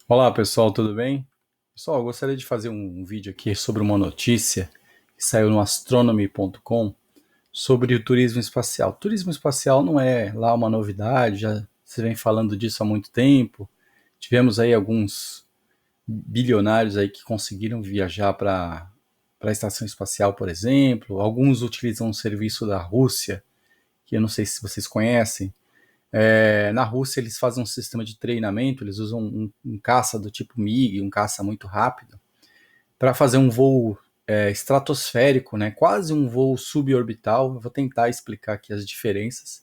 Olá pessoal, tudo bem? Pessoal, eu gostaria de fazer um vídeo aqui sobre uma notícia que saiu no astronomy.com sobre o turismo espacial. O turismo espacial não é lá uma novidade, já se vem falando disso há muito tempo. Tivemos aí alguns bilionários aí que conseguiram viajar para a estação espacial, por exemplo. Alguns utilizam um serviço da Rússia, que eu não sei se vocês conhecem. Na Rússia eles fazem um sistema de treinamento, eles usam um caça do tipo MiG, um caça muito rápido, para fazer um voo estratosférico, né? Quase um voo suborbital. Eu vou tentar explicar aqui as diferenças.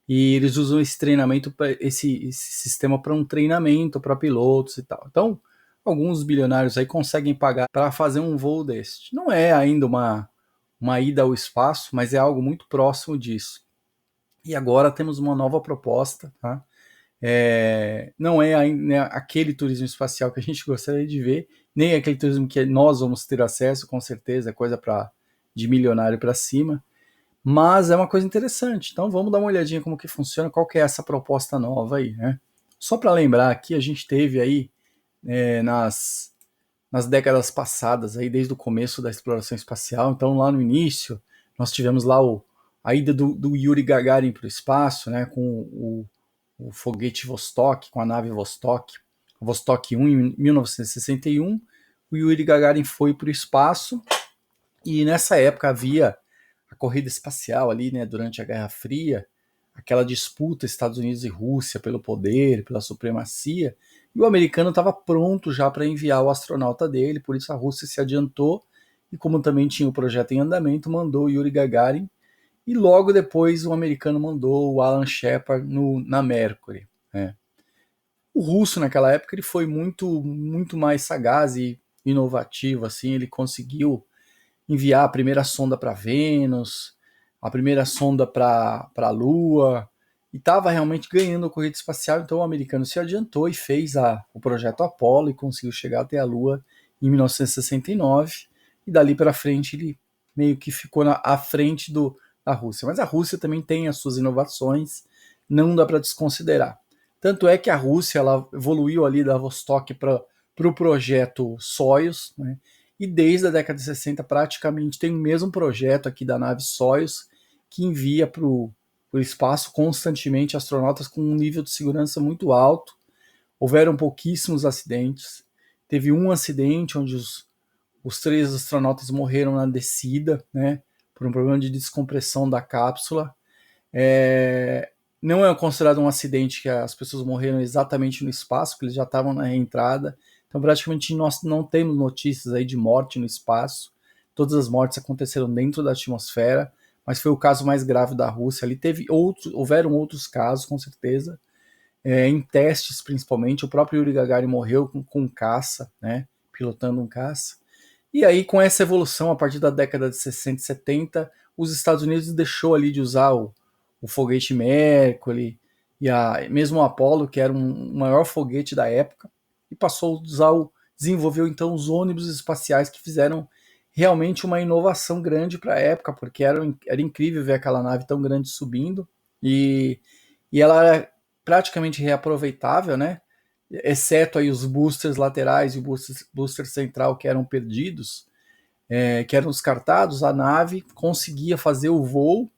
E eles usam esse treinamento, esse sistema para um treinamento para pilotos e tal. Então, alguns bilionários aí conseguem pagar para fazer um voo deste. Não é ainda uma ida ao espaço, mas é algo muito próximo disso. E agora temos uma nova proposta, tá? Não é ainda aquele turismo espacial que a gente gostaria de ver, nem aquele turismo que nós vamos ter acesso, com certeza, é coisa de milionário para cima, mas é uma coisa interessante. Então vamos dar uma olhadinha como que funciona, qual que é essa proposta nova aí, né? Só para lembrar aqui, a gente teve aí nas décadas passadas, aí desde o começo da exploração espacial, então lá no início, nós tivemos lá a ida do Yuri Gagarin para o espaço, né, com o foguete Vostok, com a nave Vostok, Vostok 1 em 1961, o Yuri Gagarin foi para o espaço e nessa época havia a corrida espacial ali, né, durante a Guerra Fria, aquela disputa Estados Unidos e Rússia pelo poder, pela supremacia, e o americano estava pronto já para enviar o astronauta dele, por isso a Rússia se adiantou e como também tinha o projeto em andamento, mandou o Yuri Gagarin e logo depois o americano mandou o Alan Shepard na Mercury, né? O russo naquela época ele foi muito mais sagaz e inovativo, assim, ele conseguiu enviar a primeira sonda para Vênus, a primeira sonda para a Lua, e estava realmente ganhando a corrida espacial, então o americano se adiantou e fez o projeto Apollo e conseguiu chegar até a Lua em 1969, e dali para frente ele meio que ficou à frente da Rússia. Mas a Rússia também tem as suas inovações, não dá para desconsiderar. Tanto é que a Rússia ela evoluiu ali da Vostok para o projeto Soyuz, né? E desde a década de 60 praticamente tem o mesmo projeto aqui da nave Soyuz, que envia para o espaço constantemente astronautas com um nível de segurança muito alto. Houveram pouquíssimos acidentes. Teve um acidente onde os três astronautas morreram na descida, né, por um problema de descompressão da cápsula. É, não é considerado um acidente que as pessoas morreram exatamente no espaço, porque eles já estavam na reentrada. Então, praticamente, nós não temos notícias aí de morte no espaço. Todas as mortes aconteceram dentro da atmosfera, mas foi o caso mais grave da Rússia. Ali houveram outros casos, com certeza, em testes principalmente. O próprio Yuri Gagarin morreu com um caça, né, pilotando um caça. E aí, com essa evolução, a partir da década de 60 e 70, os Estados Unidos deixou ali de usar o foguete Mercury e mesmo o Apollo, que era o maior foguete da época, e passou a desenvolveu então os ônibus espaciais que fizeram realmente uma inovação grande para a época, porque era incrível ver aquela nave tão grande subindo e, e ela era praticamente reaproveitável, né? Exceto aí os boosters laterais e o booster central que eram perdidos, que eram descartados, a nave conseguia fazer o voo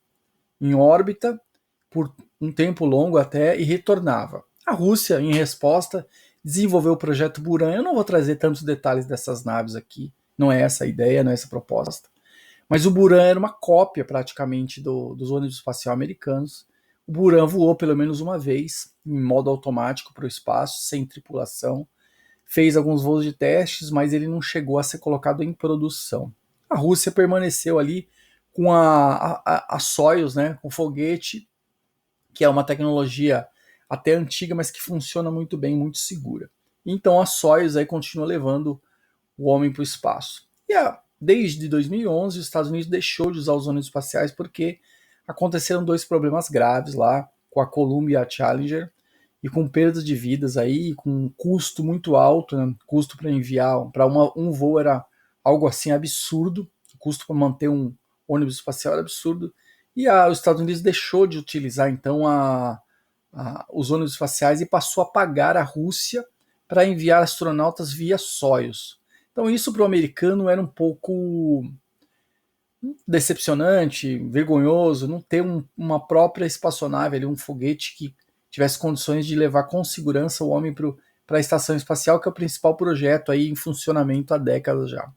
em órbita por um tempo longo até e retornava. A Rússia, em resposta, desenvolveu o projeto Buran. Eu não vou trazer tantos detalhes dessas naves aqui, não é essa a ideia, não é essa a proposta. Mas o Buran era uma cópia praticamente dos ônibus espacial americanos. O Buran voou pelo menos uma vez, em modo automático para o espaço, sem tripulação. Fez alguns voos de testes, mas ele não chegou a ser colocado em produção. A Rússia permaneceu ali com a Soyuz, né, com o foguete, que é uma tecnologia até antiga, mas que funciona muito bem, muito segura. Então a Soyuz aí continua levando o homem para o espaço. Desde 2011, os Estados Unidos deixou de usar os ônibus espaciais porque aconteceram dois problemas graves lá com a Columbia e a Challenger e com perdas de vidas aí, com um custo muito alto, né? Custo para enviar para um voo era algo assim absurdo, o custo para manter um ônibus espacial era absurdo e os Estados Unidos deixou de utilizar então os ônibus espaciais e passou a pagar a Rússia para enviar astronautas via Soyuz. Então isso para o americano era um pouco decepcionante, vergonhoso, não ter uma própria espaçonave, ali, um foguete que tivesse condições de levar com segurança o homem para a estação espacial, que é o principal projeto aí em funcionamento há décadas já.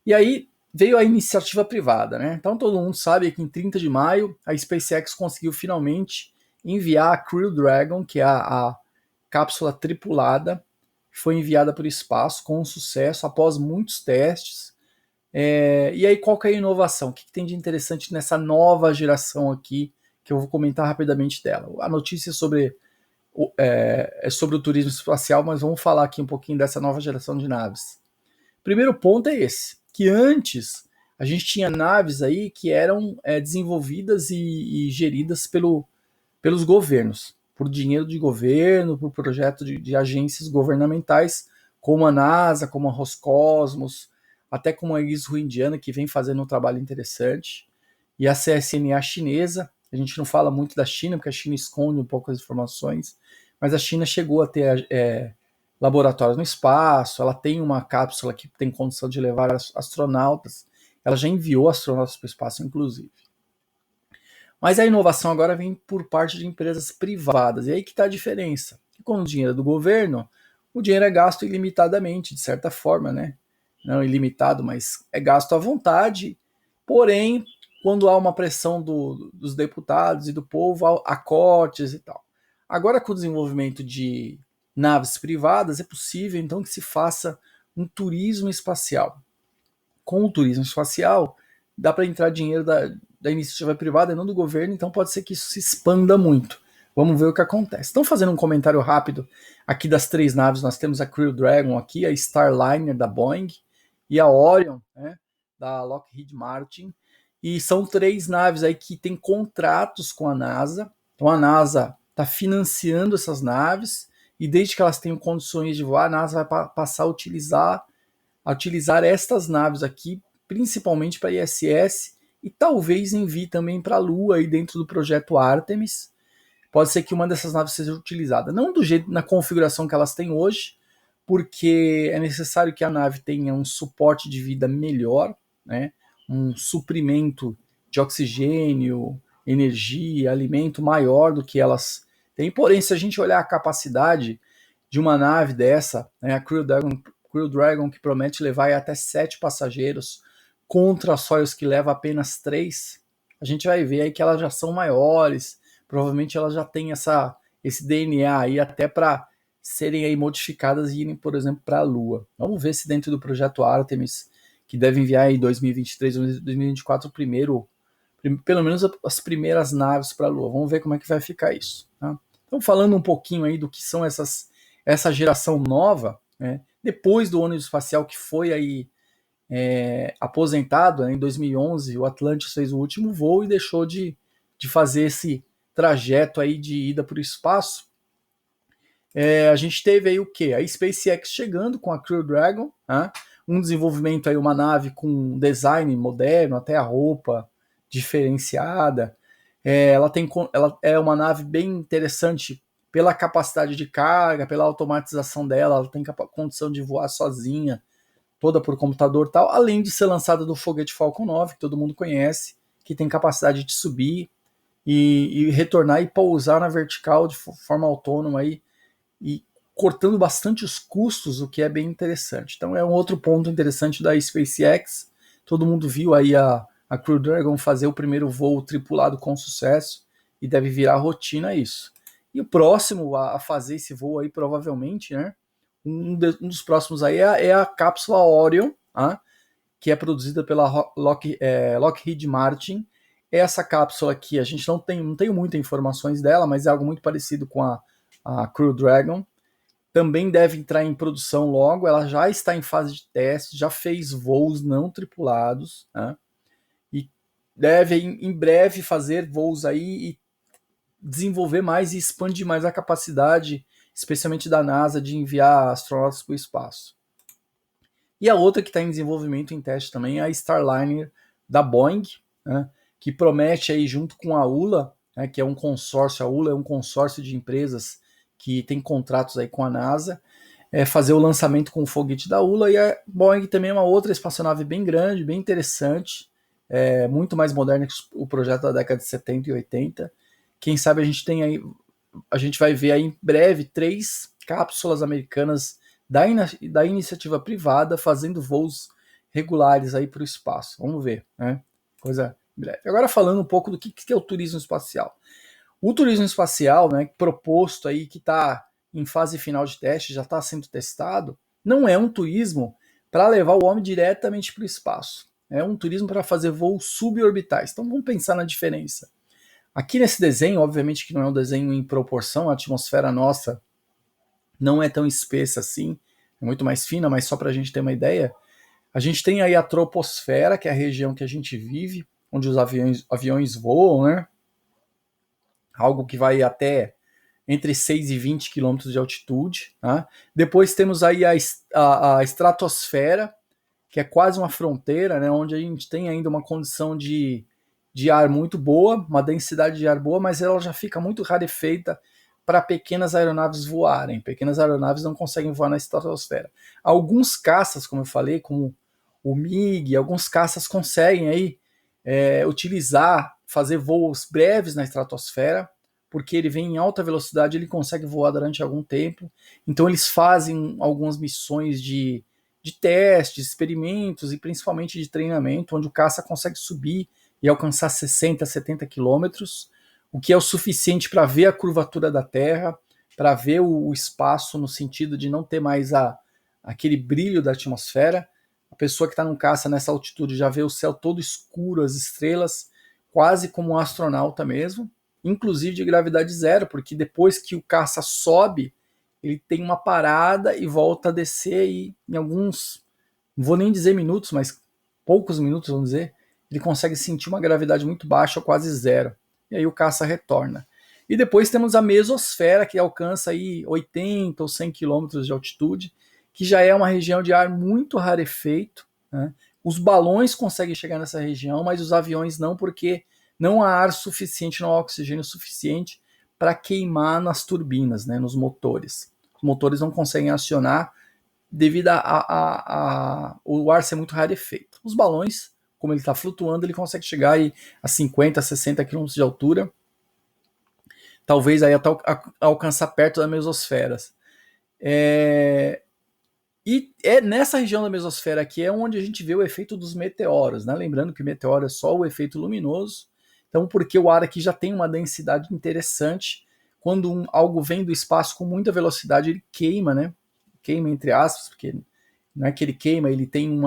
E aí veio a iniciativa privada, né? Então todo mundo sabe que em 30 de maio a SpaceX conseguiu finalmente enviar a Crew Dragon, que é a cápsula tripulada, que foi enviada para o espaço com sucesso após muitos testes. E aí, qual que é a inovação? O que tem de interessante nessa nova geração aqui, que eu vou comentar rapidamente dela? A notícia é sobre o turismo espacial, mas vamos falar aqui um pouquinho dessa nova geração de naves. Primeiro ponto é esse, que antes a gente tinha naves aí que eram desenvolvidas e geridas pelos governos, por dinheiro de governo, por projeto de agências governamentais, como a NASA, como a Roscosmos, até como a ISRO indiana, que vem fazendo um trabalho interessante, e a CSNA chinesa. A gente não fala muito da China, porque a China esconde um pouco as informações, mas a China chegou a ter laboratórios no espaço, ela tem uma cápsula que tem condição de levar astronautas, ela já enviou astronautas para o espaço, inclusive. Mas a inovação agora vem por parte de empresas privadas, e aí que está a diferença. Com o dinheiro do governo, o dinheiro é gasto ilimitadamente, de certa forma, né? Não ilimitado, mas é gasto à vontade, porém, quando há uma pressão dos deputados e do povo, há cortes e tal. Agora, com o desenvolvimento de naves privadas, é possível, então, que se faça um turismo espacial. Com o turismo espacial, dá para entrar dinheiro da iniciativa privada e não do governo, então pode ser que isso se expanda muito. Vamos ver o que acontece. Então, fazendo um comentário rápido aqui das 3 naves, nós temos a Crew Dragon aqui, a Starliner da Boeing e a Orion, né, da Lockheed Martin. E são 3 naves aí que têm contratos com a NASA. Então a NASA está financiando essas naves e desde que elas tenham condições de voar, a NASA vai passar a utilizar estas naves aqui, principalmente para ISS, e talvez envie também para a Lua aí dentro do projeto Artemis. Pode ser que uma dessas naves seja utilizada, não do jeito na configuração que elas têm hoje, porque é necessário que a nave tenha um suporte de vida melhor, né? Um suprimento de oxigênio, energia, alimento maior do que elas têm. Porém, se a gente olhar a capacidade de uma nave dessa, né, a Crew Dragon, que promete levar até 7 passageiros, contra a Soyuz que leva apenas 3, a gente vai ver aí que elas já são maiores, provavelmente elas já têm esse DNA aí até para serem aí modificadas e irem, por exemplo, para a Lua. Vamos ver se dentro do projeto Artemis, que deve enviar em 2023 ou 2024 pelo menos as primeiras naves para a Lua. Vamos ver como é que vai ficar isso. Tá? Então, falando um pouquinho aí do que são essa geração nova, né? Depois do ônibus espacial que foi aí aposentado, né, em 2011, o Atlantis fez o último voo e deixou de fazer esse trajeto aí de ida para o espaço. A gente teve aí o que? A SpaceX chegando com a Crew Dragon, né? Um desenvolvimento aí, uma nave com um design moderno, até a roupa diferenciada. Ela é uma nave bem interessante pela capacidade de carga, pela automatização dela, ela tem condição de voar sozinha, toda por computador e tal, além de ser lançada do foguete Falcon 9, que todo mundo conhece, que tem capacidade de subir e retornar e pousar na vertical de forma autônoma aí, e cortando bastante os custos, o que é bem interessante. Então é um outro ponto interessante da SpaceX. Todo mundo viu aí a Crew Dragon fazer o primeiro voo tripulado com sucesso e deve virar rotina isso. E o próximo a fazer esse voo aí, provavelmente, né? Um dos próximos aí é a cápsula Orion, que é produzida pela Lockheed Martin. Essa cápsula aqui, a gente não tem muitas informações dela, mas é algo muito parecido com a Crew Dragon. Também deve entrar em produção logo, ela já está em fase de teste, já fez voos não tripulados, né? E deve em breve fazer voos aí e desenvolver mais e expandir mais a capacidade, especialmente da NASA, de enviar astronautas para o espaço. E a outra que está em desenvolvimento em teste também é a Starliner da Boeing, né, que promete aí junto com a ULA, né, que é um consórcio, a ULA é um consórcio de empresas que tem contratos aí com a NASA, fazer o lançamento com o foguete da ULA, e a Boeing também é uma outra espaçonave bem grande, bem interessante, muito mais moderna que o projeto da década de 70 e 80. Quem sabe a gente vai ver aí em breve 3 cápsulas americanas da iniciativa privada fazendo voos regulares aí para o espaço. Vamos ver, né? Coisa breve. Agora falando um pouco do que é o turismo espacial. O turismo espacial, né, proposto aí, que está em fase final de teste, já está sendo testado, não é um turismo para levar o homem diretamente para o espaço. É um turismo para fazer voos suborbitais. Então vamos pensar na diferença. Aqui nesse desenho, obviamente que não é um desenho em proporção, a atmosfera nossa não é tão espessa assim, é muito mais fina, mas só para a gente ter uma ideia, a gente tem aí a troposfera, que é a região que a gente vive, onde os aviões voam, né? Algo que vai até entre 6 e 20 quilômetros de altitude. Tá? Depois temos aí a estratosfera, que é quase uma fronteira, né, onde a gente tem ainda uma condição de ar muito boa, uma densidade de ar boa, mas ela já fica muito rarefeita para pequenas aeronaves voarem. Pequenas aeronaves não conseguem voar na estratosfera. Alguns caças, como eu falei, como o MiG, alguns caças conseguem aí fazer voos breves na estratosfera, porque ele vem em alta velocidade, ele consegue voar durante algum tempo. Então eles fazem algumas missões de testes, experimentos e principalmente de treinamento, onde o caça consegue subir e alcançar 60, 70 quilômetros, o que é o suficiente para ver a curvatura da Terra, para ver o espaço no sentido de não ter mais aquele brilho da atmosfera. A pessoa que está num caça nessa altitude já vê o céu todo escuro, as estrelas, quase como um astronauta mesmo, inclusive de gravidade zero, porque depois que o caça sobe, ele tem uma parada e volta a descer, e em alguns, não vou nem dizer minutos, mas poucos minutos, vamos dizer, ele consegue sentir uma gravidade muito baixa, quase zero. E aí o caça retorna. E depois temos a mesosfera, que alcança aí 80 ou 100 quilômetros de altitude, que já é uma região de ar muito rarefeito. Né? Os balões conseguem chegar nessa região, mas os aviões não, porque não há ar suficiente, não há oxigênio suficiente para queimar nas turbinas, né, nos motores. Os motores não conseguem acionar devido o ar ser muito rarefeito. Os balões, como ele está flutuando, ele consegue chegar aí a 50, 60 km de altura, talvez aí até alcançar perto da mesosfera. E é nessa região da mesosfera aqui é onde a gente vê o efeito dos meteoros, né? Lembrando que o meteoro é só o efeito luminoso, então porque o ar aqui já tem uma densidade interessante, quando algo vem do espaço com muita velocidade, ele queima, né? Queima entre aspas, porque não é que ele queima, ele tem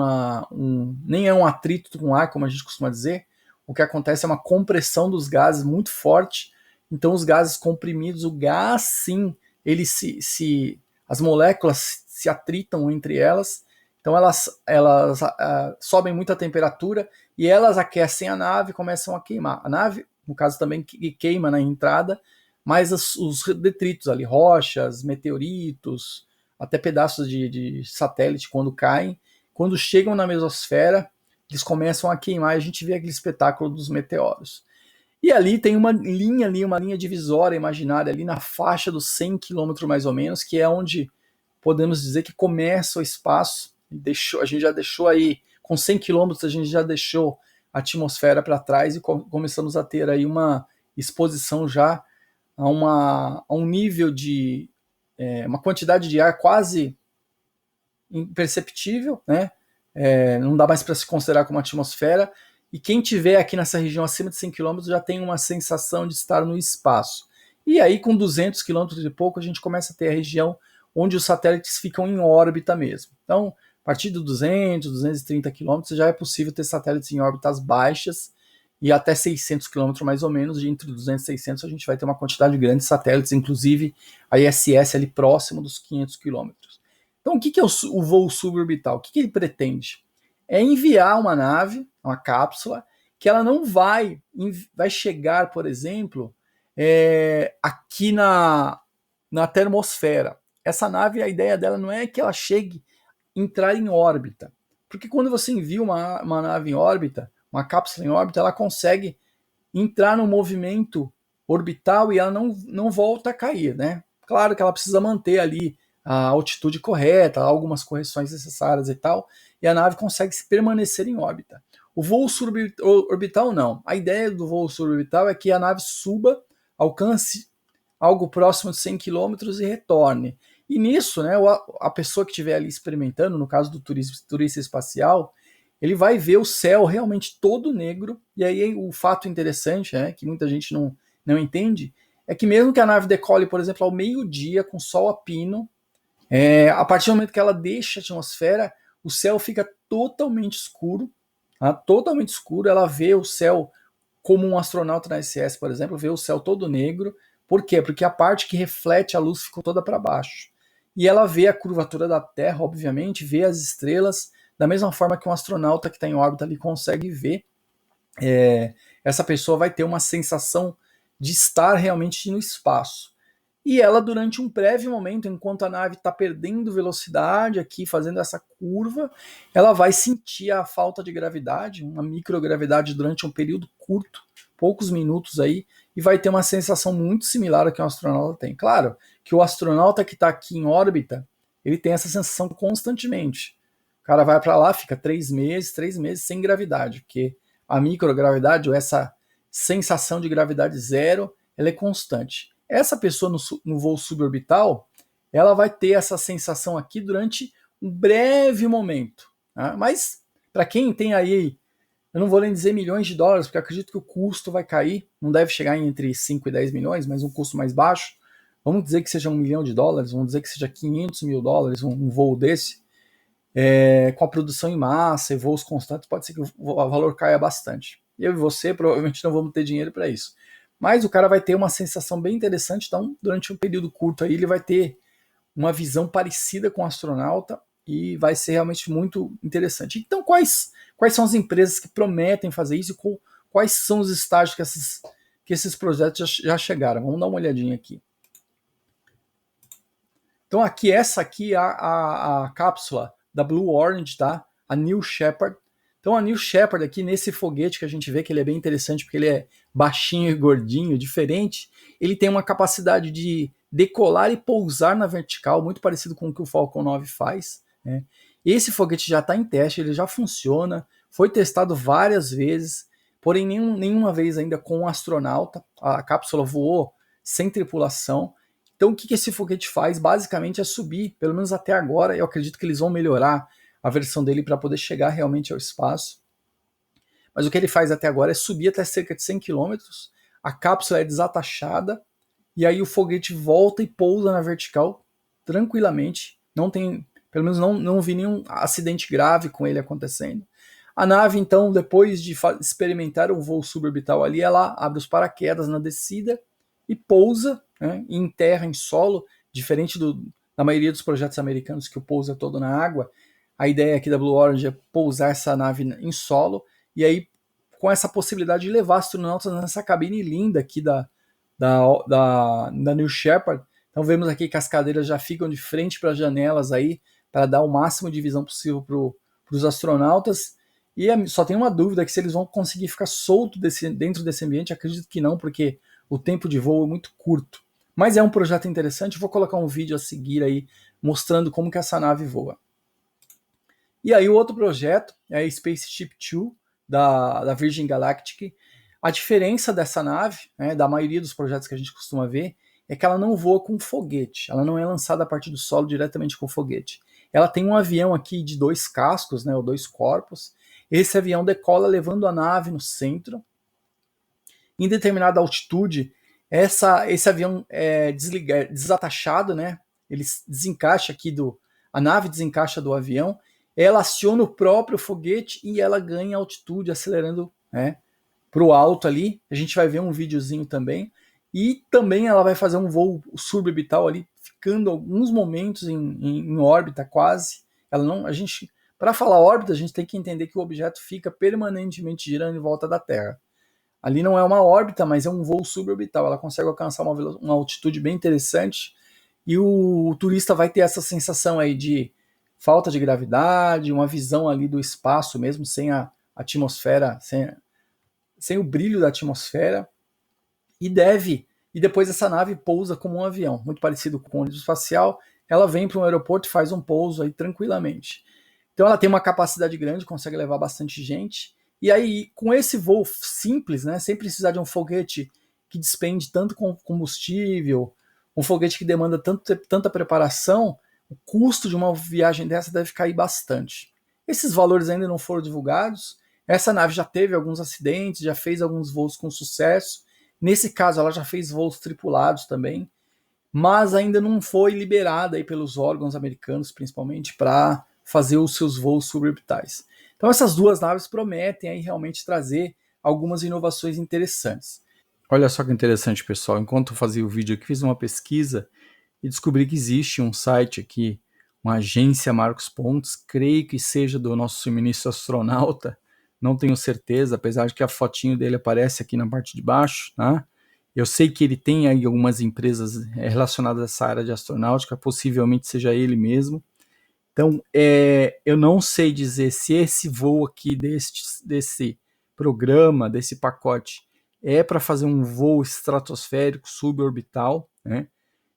nem é um atrito com o ar, como a gente costuma dizer. O que acontece é uma compressão dos gases muito forte, então os gases comprimidos, o gás sim, ele as moléculas se atritam entre elas, então elas sobem muito a temperatura e elas aquecem a nave e começam a queimar. A nave, no caso, também queima na entrada, mas os detritos ali, rochas, meteoritos, até pedaços de satélite, quando caem, quando chegam na mesosfera, eles começam a queimar e a gente vê aquele espetáculo dos meteoros. E ali tem uma linha divisória imaginária ali na faixa dos 100 km mais ou menos, que é onde podemos dizer que começa o espaço. A gente já deixou aí, com 100 km a gente já deixou a atmosfera para trás e começamos a ter aí uma exposição já a um nível de uma quantidade de ar quase imperceptível, né? Não dá mais para se considerar como atmosfera, e quem tiver aqui nessa região acima de 100 km já tem uma sensação de estar no espaço. E aí com 200 km e pouco a gente começa a ter a região onde os satélites ficam em órbita mesmo. Então, a partir de 200, 230 km já é possível ter satélites em órbitas baixas, e até 600 km mais ou menos, de entre 200 e 600 a gente vai ter uma quantidade grande de satélites, inclusive a ISS ali próximo dos 500 km. Então, o que é o voo suborbital? O que ele pretende? É enviar uma nave, uma cápsula, que ela não vai chegar, por exemplo, aqui na termosfera. Essa nave, a ideia dela não é que ela chegue a entrar em órbita, porque quando você envia uma nave em órbita, uma cápsula em órbita, ela consegue entrar no movimento orbital e ela não volta a cair, né? Claro que ela precisa manter ali a altitude correta, algumas correções necessárias e tal, e a nave consegue permanecer em órbita. O voo suborbital não. A ideia do voo suborbital é que a nave suba, alcance algo próximo de 100 km e retorne. E nisso, né, a pessoa que estiver ali experimentando, no caso do turista espacial, ele vai ver o céu realmente todo negro. E aí o fato interessante, né, que muita gente não entende, é que mesmo que a nave decole, por exemplo, ao meio-dia, com sol a pino, a partir do momento que ela deixa a atmosfera, o céu fica totalmente escuro, tá? Totalmente escuro. Ela vê o céu como um astronauta na ISS, por exemplo, vê o céu todo negro. Por quê? Porque a parte que reflete a luz ficou toda para baixo. E ela vê a curvatura da Terra, obviamente, vê as estrelas, da mesma forma que um astronauta que está em órbita ali consegue ver. Essa pessoa vai ter uma sensação de estar realmente no espaço. E ela, durante um breve momento, enquanto a nave está perdendo velocidade aqui, fazendo essa curva, ela vai sentir a falta de gravidade, uma microgravidade durante um período curto, poucos minutos aí, e vai ter uma sensação muito similar a que um astronauta tem. Claro que o astronauta que está aqui em órbita, ele tem essa sensação constantemente. O cara vai para lá, fica 3 meses sem gravidade, porque a microgravidade, ou essa sensação de gravidade zero, ela é constante. Essa pessoa no voo suborbital, ela vai ter essa sensação aqui durante um breve momento. Tá? Mas, para quem tem aí, eu não vou nem dizer milhões de dólares, porque acredito que o custo vai cair, não deve chegar em entre 5 e 10 milhões, mas um custo mais baixo. Vamos dizer que seja $1 milhão, vamos dizer que seja $500 mil, um voo desse, com a produção em massa e voos constantes, pode ser que o valor caia bastante. Eu e você provavelmente não vamos ter dinheiro para isso. Mas o cara vai ter uma sensação bem interessante, então durante um período curto aí ele vai ter uma visão parecida com o astronauta e vai ser realmente muito interessante. Então quais são as empresas que prometem fazer isso e quais são os estágios que esses projetos já chegaram? Vamos dar uma olhadinha aqui. Então essa aqui é a cápsula da Blue Origin, tá? A New Shepard. Então a New Shepard aqui nesse foguete que a gente vê que ele é bem interessante porque ele é baixinho e gordinho, diferente. Ele tem uma capacidade de decolar e pousar na vertical, muito parecido com o que o Falcon 9 faz, né? Esse foguete já está em teste, ele já funciona, foi testado várias vezes, porém nenhuma vez ainda com um astronauta. A cápsula voou sem tripulação. Então o que esse foguete faz? Basicamente é subir, pelo menos até agora, eu acredito que eles vão melhorar a versão dele para poder chegar realmente ao espaço. Mas o que ele faz até agora é subir até cerca de 100 km, a cápsula é desatachada, e aí o foguete volta e pousa na vertical tranquilamente. Não tem, pelo menos não vi nenhum acidente grave com ele acontecendo. A nave, então, depois de experimentar o voo suborbital ali, ela abre os paraquedas na descida e pousa, né, em terra, em solo, diferente da maioria dos projetos americanos que o pouso é todo na água. A ideia aqui da Blue Origin é pousar essa nave em solo, e aí com essa possibilidade de levar astronautas nessa cabine linda aqui da New Shepard. Então vemos aqui que as cadeiras já ficam de frente para as janelas aí, para dar o máximo de visão possível para os astronautas. E só tem uma dúvida, que se eles vão conseguir ficar solto dentro desse ambiente. Acredito que não, porque o tempo de voo é muito curto. Mas é um projeto interessante, vou colocar um vídeo a seguir aí, mostrando como que essa nave voa. E aí o outro projeto é a Spaceship Two, da Virgin Galactic. A diferença dessa nave, né, da maioria dos projetos que a gente costuma ver, é que ela não voa com foguete, ela não é lançada a partir do solo diretamente com foguete. Ela tem um avião aqui de 2 cascos, né, ou 2 corpos. Esse avião decola levando a nave no centro. Em determinada altitude, esse avião é desatachado, né? Ele desencaixa aqui a nave desencaixa do avião, ela aciona o próprio foguete e ela ganha altitude, acelerando, né, para o alto ali. A gente vai ver um videozinho também. E também ela vai fazer um voo suborbital ali, ficando alguns momentos em órbita quase. Ela não, a gente, para falar órbita, a gente tem que entender que o objeto fica permanentemente girando em volta da Terra. Ali não é uma órbita, mas é um voo suborbital. Ela consegue alcançar uma altitude bem interessante e o turista vai ter essa sensação aí de falta de gravidade, uma visão ali do espaço mesmo, sem a atmosfera, sem o brilho da atmosfera. E depois essa nave pousa como um avião, muito parecido com o ônibus espacial. ela vem para um aeroporto e faz um pouso aí tranquilamente. Então ela tem uma capacidade grande, consegue levar bastante gente. E aí, com esse voo simples, né, sem precisar de um foguete que despende tanto combustível, um foguete que demanda tanta preparação, o custo de uma viagem dessa deve cair bastante. Esses valores ainda não foram divulgados. Essa nave já teve alguns acidentes, já fez alguns voos com sucesso. Nesse caso, ela já fez voos tripulados também, mas ainda não foi liberada aí pelos órgãos americanos, principalmente, para fazer os seus voos suborbitais. Então essas duas naves prometem aí realmente trazer algumas inovações interessantes. Olha só que interessante, pessoal. Enquanto eu fazia o vídeo aqui, fiz uma pesquisa e descobri que existe um site aqui, uma agência Marcos Pontes, creio que seja do nosso ministro astronauta, não tenho certeza, apesar de que a fotinho dele aparece aqui na parte de baixo, tá? Eu sei que ele tem aí algumas empresas relacionadas a essa área de astronáutica, possivelmente seja ele mesmo. Então, eu não sei dizer se esse voo aqui desse programa, desse pacote, é para fazer um voo estratosférico suborbital, né?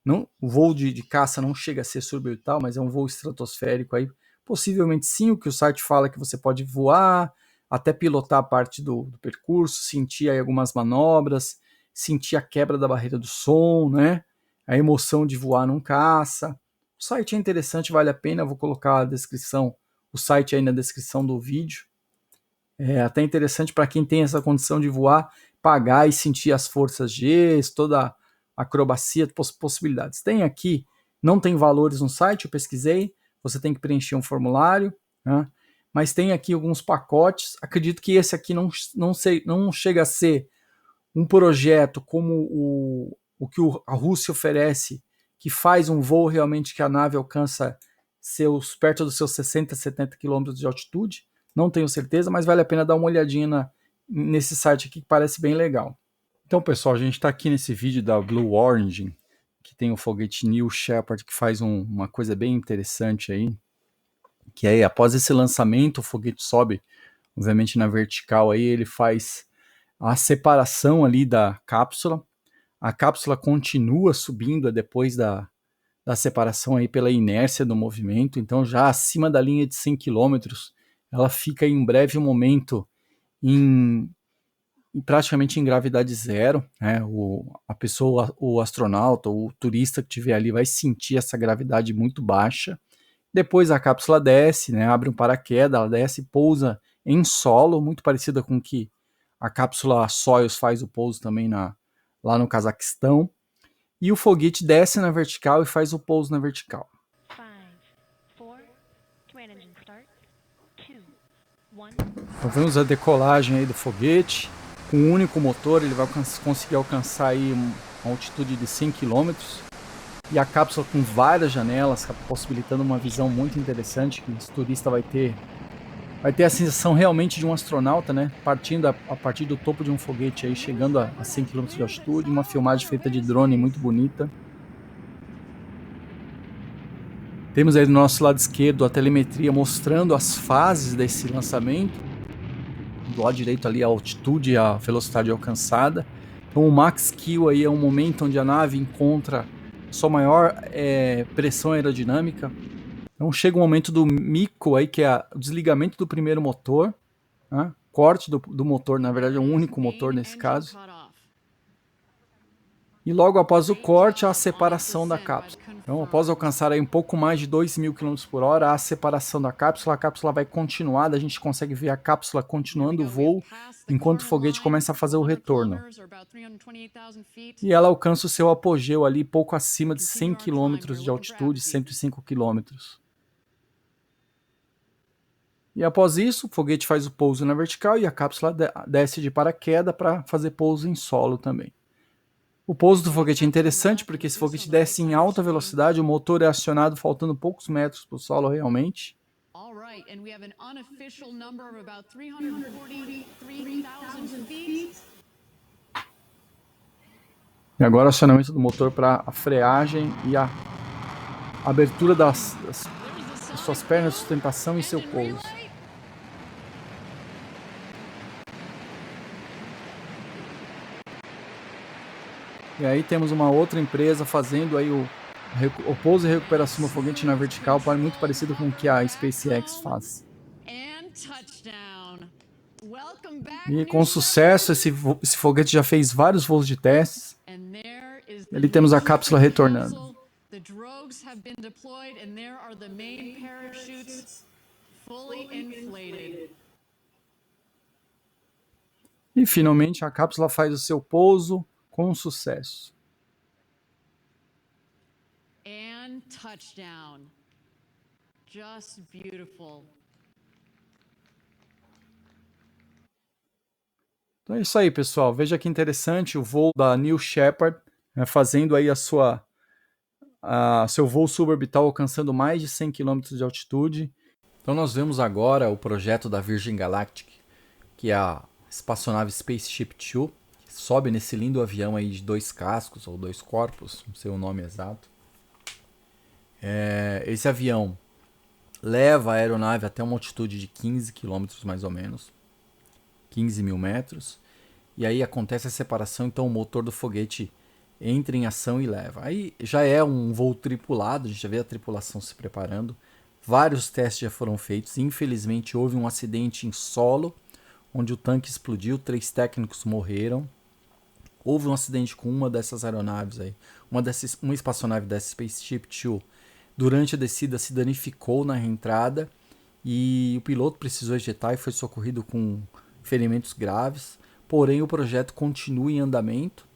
Não, o voo de caça não chega a ser suborbital, mas é um voo estratosférico aí. Possivelmente sim, o que o site fala é que você pode voar, até pilotar a parte do percurso, sentir aí algumas manobras, sentir a quebra da barreira do som, né? A emoção de voar num caça. O site é interessante, vale a pena, eu vou colocar a descrição, o site aí na descrição do vídeo. É até interessante para quem tem essa condição de voar, pagar e sentir as forças G, toda a acrobacia, possibilidades. Tem aqui, não tem valores no site, eu pesquisei, você tem que preencher um formulário, né? Mas tem aqui alguns pacotes. Acredito que esse aqui não chega a ser um projeto como o que a Rússia oferece, que faz um voo realmente que a nave alcança perto dos seus 60, 70 quilômetros de altitude. Não tenho certeza, mas vale a pena dar uma olhadinha nesse site aqui que parece bem legal. Então, pessoal, a gente está aqui nesse vídeo da Blue Origin, que tem o foguete New Shepard, que faz uma coisa bem interessante aí, que aí, após esse lançamento, o foguete sobe, obviamente, na vertical, aí ele faz a separação ali da cápsula. A cápsula continua subindo depois da separação aí pela inércia do movimento, então já acima da linha de 100 km, ela fica em um breve momento praticamente em gravidade zero, né? A pessoa, o astronauta, o turista que estiver ali vai sentir essa gravidade muito baixa. Depois a cápsula desce, né? Abre um paraquedas, ela desce e pousa em solo, muito parecida com o que a cápsula Soyuz faz o pouso também lá no Cazaquistão. E o foguete desce na vertical e faz o pouso na vertical. 5, 4, command engine start, 2, 1. Então vemos a decolagem aí do foguete. Com um único motor ele vai conseguir alcançar aí uma altitude de 100 km. E a cápsula com várias janelas, possibilitando uma visão muito interessante, que o turista vai ter a sensação realmente de um astronauta, né? Partindo a partir do topo de um foguete aí, chegando a 100 km de altitude, uma filmagem feita de drone muito bonita. Temos aí do nosso lado esquerdo a telemetria mostrando as fases desse lançamento. Do lado direito ali a altitude e a velocidade alcançada. Então o max kill aí é um momento onde a nave encontra sua maior pressão aerodinâmica. Então chega o momento do MICO aí, que é o desligamento do primeiro motor, né? Corte do motor, na verdade é um único motor nesse caso. E logo após o corte, a separação da cápsula. Então, após alcançar aí um pouco mais de 2.000 km por hora, a separação da cápsula, a cápsula vai continuar, a gente consegue ver a cápsula continuando o voo, enquanto o foguete começa a fazer o retorno. E ela alcança o seu apogeu ali, pouco acima de 100 km de altitude, 105 km. E após isso, o foguete faz o pouso na vertical e a cápsula desce de paraquedas para fazer pouso em solo também. O pouso do foguete é interessante porque esse foguete desce em alta velocidade, o motor é acionado faltando poucos metros para o solo realmente. E agora o acionamento do motor para a freagem e a abertura das suas pernas de sustentação e seu pouso. E aí temos uma outra empresa fazendo aí O pouso e recuperação do foguete na vertical é muito parecido com o que a SpaceX faz. E com sucesso, esse foguete já fez vários voos de testes. Ali temos a cápsula retornando. E finalmente a cápsula faz o seu pouso com sucesso. And touchdown. Just beautiful. Então é isso aí, pessoal. Veja que interessante o voo da New Shepard, né, fazendo aí seu voo suborbital alcançando mais de 100 km de altitude. Então nós vemos agora o projeto da Virgin Galactic, que é a espaçonave Spaceship Two, que sobe nesse lindo avião aí de 2 cascos ou 2 corpos, não sei o nome exato. Esse avião leva a aeronave até uma altitude de 15 km mais ou menos, 15 mil metros, e aí acontece a separação, então o motor do foguete entra em ação e leva. Aí já é um voo tripulado, a gente já vê a tripulação se preparando, vários testes já foram feitos, infelizmente houve um acidente em solo, onde o tanque explodiu, 3 técnicos morreram. Houve um acidente com uma dessas aeronaves aí, uma espaçonave dessa Spaceship Two, durante a descida se danificou na reentrada e o piloto precisou ejetar e foi socorrido com ferimentos graves. Porém, o projeto continua em andamento,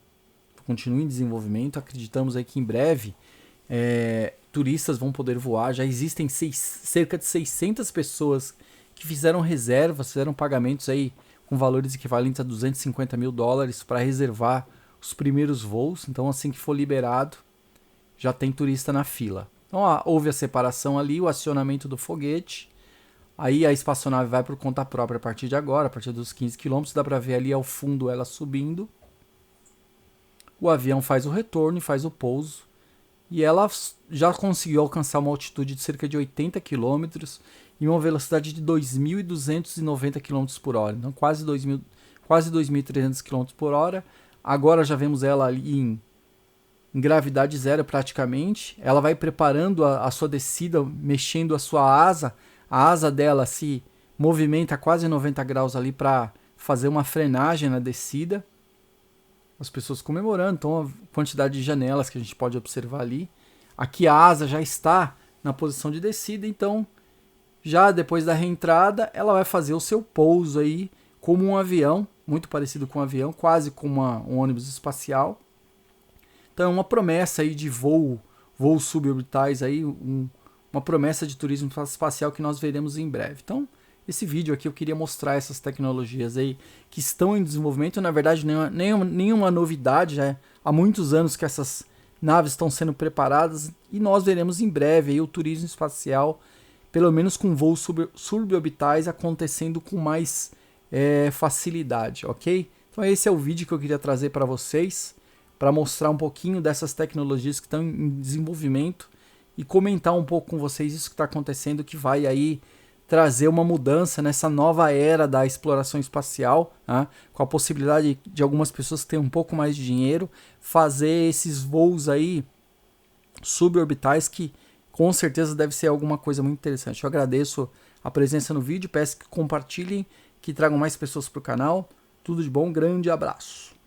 continua em desenvolvimento. Acreditamos aí que em breve turistas vão poder voar. Já existem cerca de 600 pessoas que fizeram reservas, fizeram pagamentos aí com valores equivalentes a $250 mil para reservar os primeiros voos. Então, assim que for liberado, já tem turista na fila. Então houve a separação ali, o acionamento do foguete. Aí a espaçonave vai por conta própria a partir de agora, a partir dos 15 km. Dá para ver ali ao fundo ela subindo. O avião faz o retorno e faz o pouso. E ela já conseguiu alcançar uma altitude de cerca de 80 km e uma velocidade de 2.290 km por hora. Então quase 2.300 km por hora. Agora já vemos ela ali em gravidade zero praticamente. Ela vai preparando a sua descida, mexendo a sua asa. A asa dela se movimenta a quase 90 graus ali para fazer uma frenagem na descida. As pessoas comemorando, então a quantidade de janelas que a gente pode observar ali. Aqui a asa já está na posição de descida, então já depois da reentrada ela vai fazer o seu pouso aí como um avião, muito parecido com um avião, quase como um ônibus espacial. Então é uma promessa aí de voos suborbitais aí, uma promessa de turismo espacial que nós veremos em breve. Então, esse vídeo aqui eu queria mostrar essas tecnologias aí que estão em desenvolvimento. Na verdade, nenhuma novidade, já há muitos anos que essas naves estão sendo preparadas e nós veremos em breve aí o turismo espacial, pelo menos com voos suborbitais acontecendo com mais facilidade, ok? Então esse é o vídeo que eu queria trazer para vocês, para mostrar um pouquinho dessas tecnologias que estão em desenvolvimento e comentar um pouco com vocês isso que está acontecendo, que vai aí trazer uma mudança nessa nova era da exploração espacial, né? Com a possibilidade de algumas pessoas terem um pouco mais de dinheiro, fazer esses voos aí suborbitais que com certeza deve ser alguma coisa muito interessante. Eu agradeço a presença no vídeo, peço que compartilhem, que tragam mais pessoas para o canal. Tudo de bom, grande abraço.